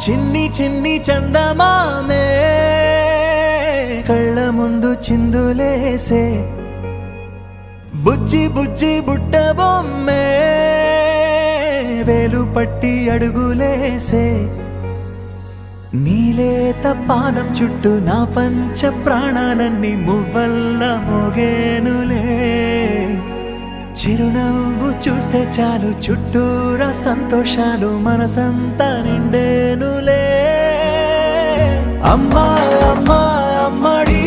చిన్ని చిన్ని చందమామే కళ్ళ ముందు చిందులేసే బుజ్జి బుజ్జి బుట్ట బొమ్మే వేలు పట్టి అడుగులేసే నీలేత పానం చుట్టూ నా పంచ ప్రాణాలన్నీ మువ్వల్ల మోగేనులే చిరునవ్వు చూస్తే చాలు చుట్టూరా సంతోషాలు మనసంతా నిండేనులే అమ్మా అమ్మా అమ్మడి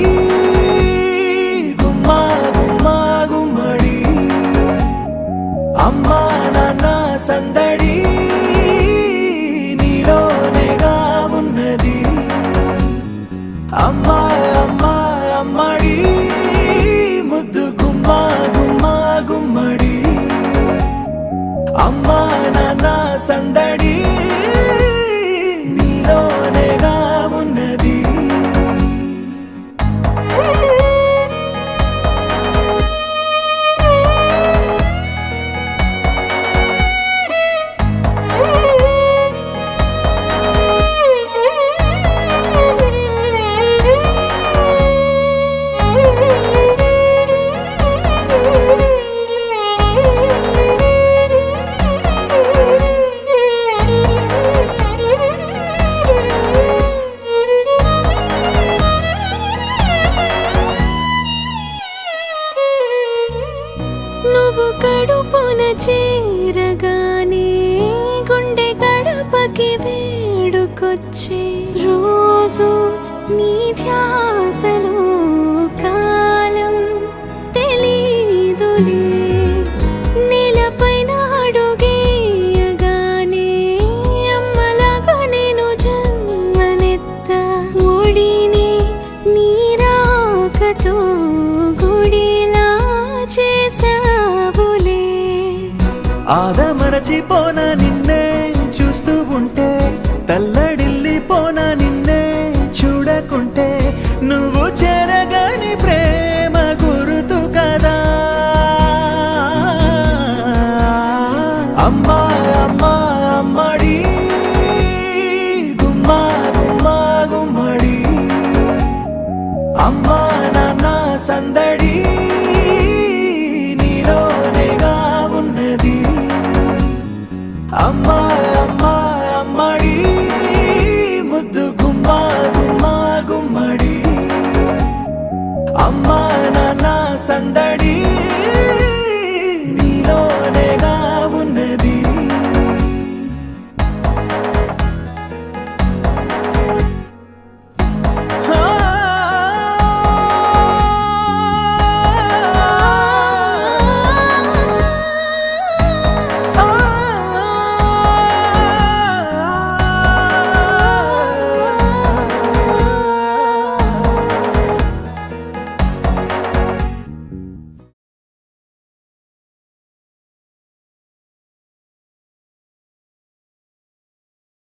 గుమ్మా గుమ్మా గుమ్మడి అమ్మా నాన్న సందడి నీలోనేగా ఉన్నది అమ్మా అమ్మా అమ్మడి ముద్దు గుమ్మా గుమ్మా గుమ్మడి అమ్మా నాన్న సందడి నీలోనేగా ఉన్నది నువ్వు కడుపున చేరగానే గుండె గడపకి వేడుకొచ్చే రోజు నీ ధ్యాసలో కాలం తెలీదులే నేలపైన అడుగేయగానే అమ్మలాగా నేను జన్మనెత్త ఒడిని నీ రాకతో గుడిలా చేసావులే ఆదమరచిపోనా నిన్నే చూస్తూ ఉంటే తల్లడిల్లిపోనా నిన్నే చూడకుంటే నువ్వు చెరగని ప్రేమ గురుతు కదా అమ్మా అమ్మా అమ్మడి గుమ్మా గుమ్మా గుమ్మడి అమ్మా నాన్న సందడి నీలోనేగా ఉన్నది అమ్మా అమ్మా అమ్మడి ముద్దు గుమ్మా గుమ్మా గుమ్మడి అమ్మా నాన్న సందడి